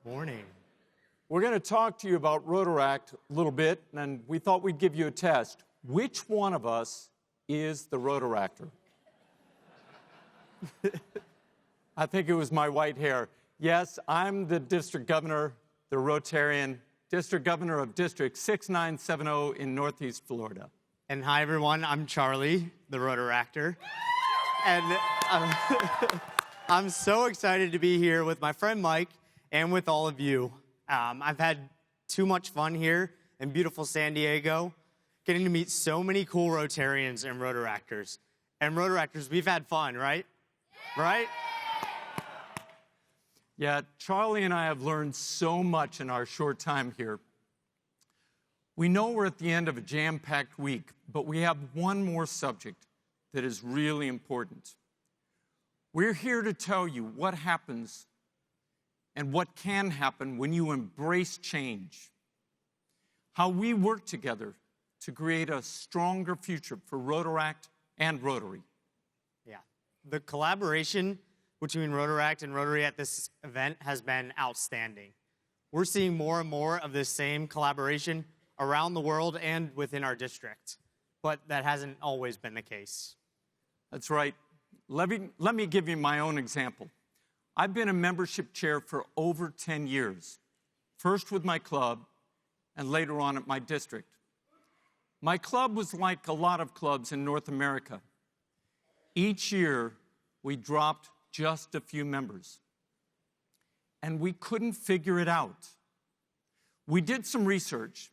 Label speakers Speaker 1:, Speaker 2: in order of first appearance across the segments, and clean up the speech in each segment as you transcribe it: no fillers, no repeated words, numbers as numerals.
Speaker 1: Morning.
Speaker 2: We're going to talk to you about Rotaract a little bit, and we thought we'd give you a test. Which one of us is the Rotaractor? I think it was my white hair. Yes, I'm the district governor, the Rotarian, district governor of District 6970 in Northeast Florida.
Speaker 1: And hi, everyone. I'm Charlie, the Rotaractor. And I'm so excited to be here with my friend Mike and with all of you. I've had too much fun here in beautiful San Diego, getting to meet so many cool Rotarians and Rotaractors. And Rotaractors, we've had fun, right? Right?
Speaker 2: Yeah, Charlie and I have learned so much in our short time here. We know we're at the end of a jam-packed week, but we have one more subject that is really important. We're here to tell you what happens and what can happen when you embrace change. How we work together to create a stronger future for Rotaract and Rotary.
Speaker 1: Yeah. The collaboration between Rotaract and Rotary at this event has been outstanding. We're seeing more and more of this same collaboration around the world and within our district, but that hasn't always been the case.
Speaker 2: That's right. Let me give you my own example. I've been a membership chair for over 10 years, first with my club and later on at my district. My club was like a lot of clubs in North America. Each year, we dropped just a few members, and we couldn't figure it out. We did some research,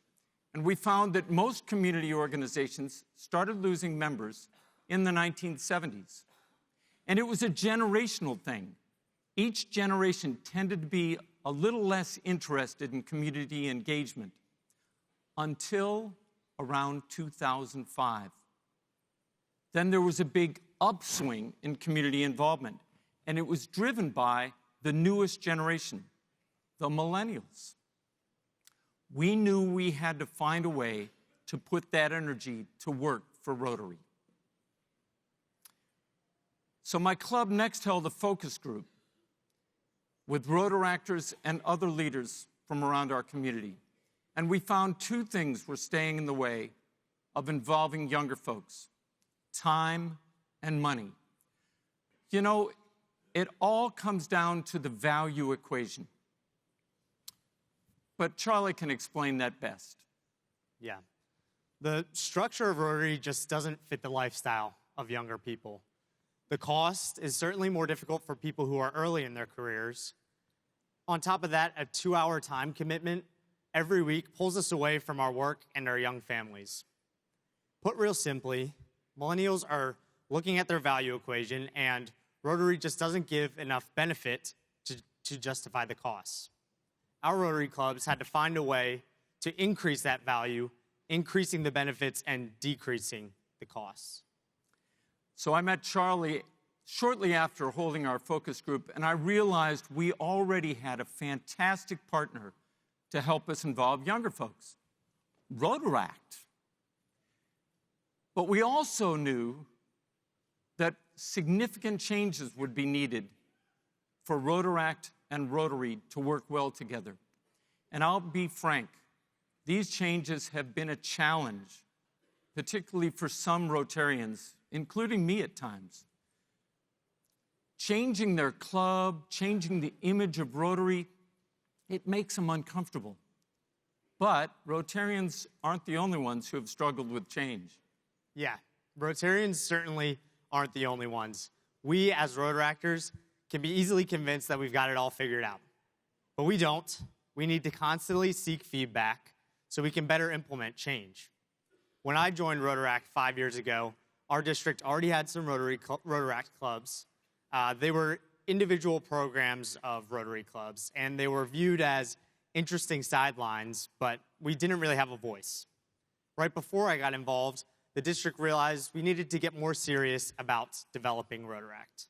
Speaker 2: and we found that most community organizations started losing members in the 1970s. And it was a generational thing. Each generation tended to be a little less interested in community engagement until around 2005. Then there was a big upswing in community involvement, and it was driven by the newest generation, the millennials. We knew we had to find a way to put that energy to work for Rotary. So my club next held a focus group with Rotaractors and other leaders from around our community. And we found two things were staying in the way of involving younger folks: time and money. You know, it all comes down to the value equation. But Charlie can explain that best.
Speaker 1: Yeah. The structure of Rotary just doesn't fit the lifestyle of younger people. The cost is certainly more difficult for people who are early in their careers. On top of that, a 2-hour time commitment every week pulls us away from our work and our young families. Put real simply, millennials are looking at their value equation, and Rotary just doesn't give enough benefit to justify the costs. Our Rotary clubs had to find a way to increase that value, increasing the benefits and decreasing the costs.
Speaker 2: So I met Charlie shortly after holding our focus group, and I realized we already had a fantastic partner to help us involve younger folks, Rotaract. But we also knew that significant changes would be needed for Rotaract and Rotary to work well together. And I'll be frank, these changes have been a challenge, particularly for some Rotarians, including me at times. Changing their club, changing the image of Rotary, it makes them uncomfortable. But Rotarians aren't the only ones who have struggled with change.
Speaker 1: Yeah, Rotarians certainly aren't the only ones. We, as Rotaractors, can be easily convinced that we've got it all figured out. But we don't. We need to constantly seek feedback so we can better implement change. When I joined Rotaract 5 years ago, our district already had some Rotaract clubs. They were individual programs of Rotary clubs, and they were viewed as interesting sidelines, but we didn't really have a voice. Right before I got involved, the district realized we needed to get more serious about developing Rotaract.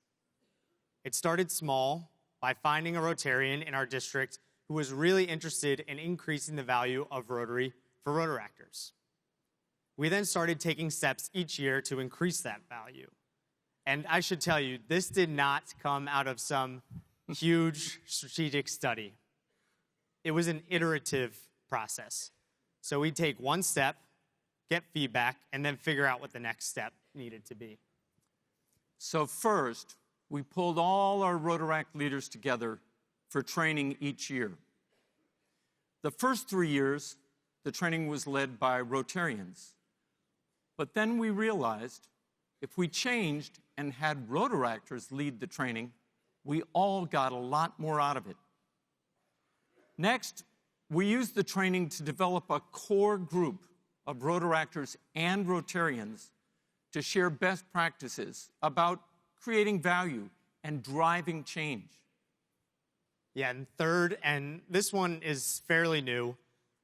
Speaker 1: It started small by finding a Rotarian in our district who was really interested in increasing the value of Rotary for Rotaractors. We then started taking steps each year to increase that value. And I should tell you, this did not come out of some huge strategic study. it was an iterative process. So we'd take one step, get feedback, and then figure out what the next step needed to be.
Speaker 2: So first, we pulled all our Rotaract leaders together for training each year. The first 3 years, the training was led by Rotarians. But then we realized if we changed and had Rotaractors lead the training, we all got a lot more out of it. Next, we used the training to develop a core group of Rotaractors and Rotarians to share best practices about creating value and driving change.
Speaker 1: Yeah, and third, and this one is fairly new,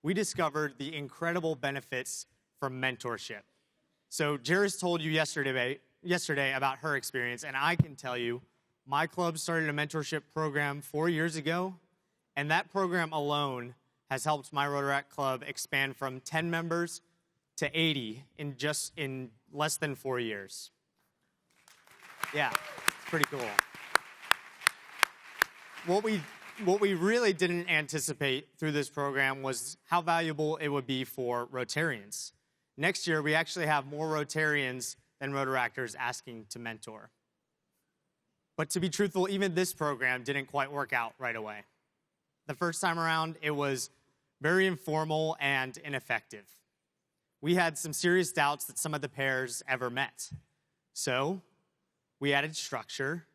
Speaker 1: we discovered the incredible benefits from mentorship. So Jairus told you yesterday about her experience, and I can tell you, my club started a mentorship program 4 years ago, and that program alone has helped my Rotaract Club expand from 10 members to 80 in less than 4 years. Yeah, it's pretty cool. What we really didn't anticipate through this program was how valuable it would be for Rotarians. Next year, we actually have more Rotarians than Rotaractors asking to mentor. But to be truthful, even this program didn't quite work out right away. The first time around, it was very informal and ineffective. We had some serious doubts that some of the pairs ever met. So we added structure.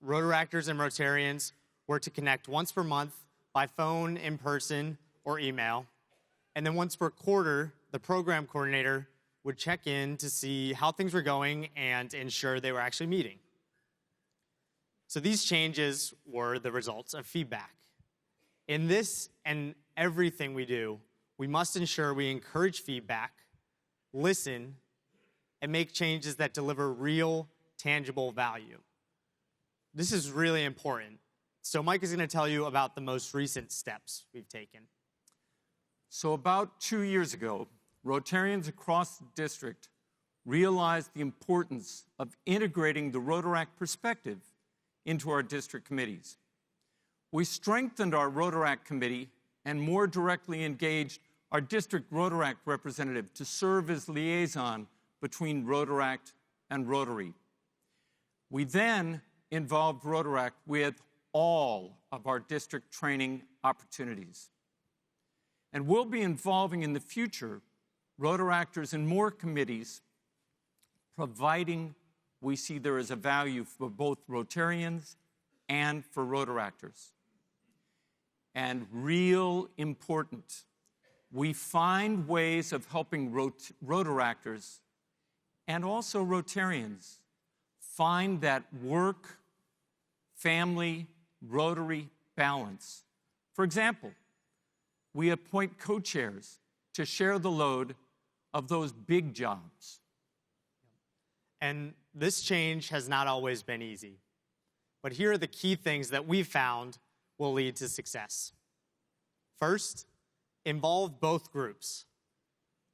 Speaker 1: Rotaractors and Rotarians were to connect once per month by phone, in person, or email. And then once per quarter, the program coordinator would check in to see how things were going and ensure they were actually meeting. So these changes were the results of feedback. In this and everything we do, we must ensure we encourage feedback, listen, and make changes that deliver real, tangible value. This is really important. So Mike is going to tell you about the most recent steps we've taken.
Speaker 2: So about 2 years ago, Rotarians across the district realized the importance of integrating the Rotaract perspective into our district committees. We strengthened our Rotaract committee and more directly engaged our district Rotaract representative to serve as liaison between Rotaract and Rotary. We then involved Rotaract with all of our district training opportunities. And we'll be involving in the future Rotaractors in more committees, providing we see there is a value for both Rotarians and for Rotaractors. And real important, we find ways of helping Rotaractors and also Rotarians find that work, family, Rotary balance. For example, we appoint co-chairs to share the load of those big jobs.
Speaker 1: And this change has not always been easy. But here are the key things that we've found will lead to success. First, involve both groups.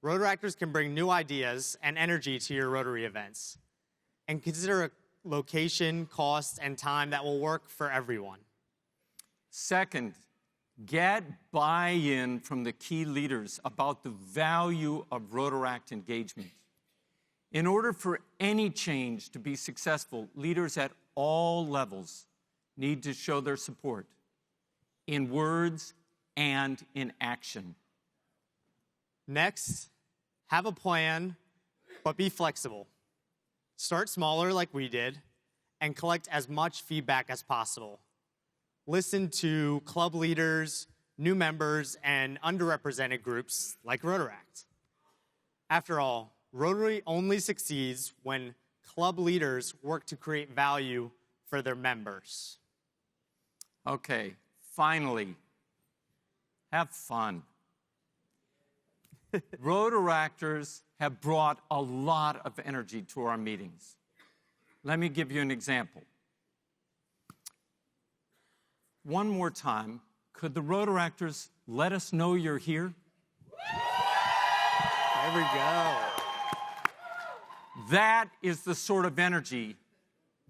Speaker 1: Rotaractors can bring new ideas and energy to your Rotary events. And consider a location, cost, and time that will work for everyone.
Speaker 2: Second, get buy-in from the key leaders about the value of Rotaract engagement. In order for any change to be successful, leaders at all levels need to show their support in words and in action.
Speaker 1: Next, have a plan, but be flexible. Start smaller like we did, and collect as much feedback as possible. Listen to club leaders, new members, and underrepresented groups like Rotaract. After all, Rotary only succeeds when club leaders work to create value for their members.
Speaker 2: Okay, finally, have fun. Rotaractors have brought a lot of energy to our meetings. Let me give you an example. One more time, could the Rotaractors let us know you're here?
Speaker 1: There we go.
Speaker 2: That is the sort of energy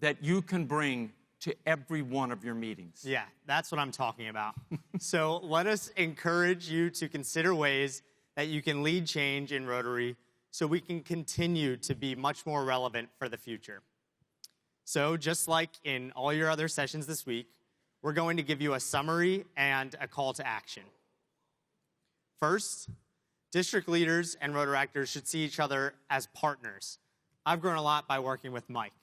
Speaker 2: that you can bring to every one of your meetings.
Speaker 1: Yeah, that's what I'm talking about. So let us encourage you to consider ways that you can lead change in Rotary so we can continue to be much more relevant for the future. So just like in all your other sessions this week, we're going to give you a summary and a call to action. First, district leaders and Rotaractors should see each other as partners. I've grown a lot by working with Mike.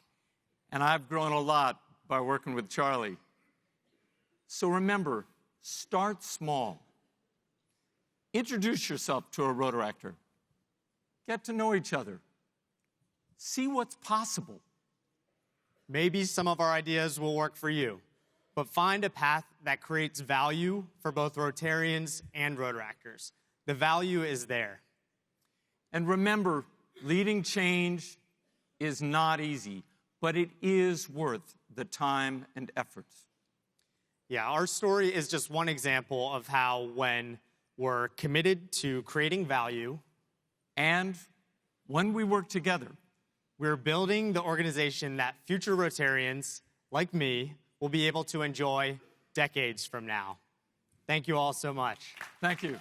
Speaker 2: And I've grown a lot by working with Charlie. So remember, start small. Introduce yourself to a Rotaractor. Get to know each other. See what's possible.
Speaker 1: Maybe some of our ideas will work for you, but find a path that creates value for both Rotarians and Rotaractors. The value is there.
Speaker 2: And remember, leading change is not easy, but it is worth the time and effort.
Speaker 1: Yeah, our story is just one example of how when we're committed to creating value
Speaker 2: and when we work together,
Speaker 1: we're building the organization that future Rotarians, like me, will be able to enjoy decades from now. Thank you all so much.
Speaker 2: Thank you.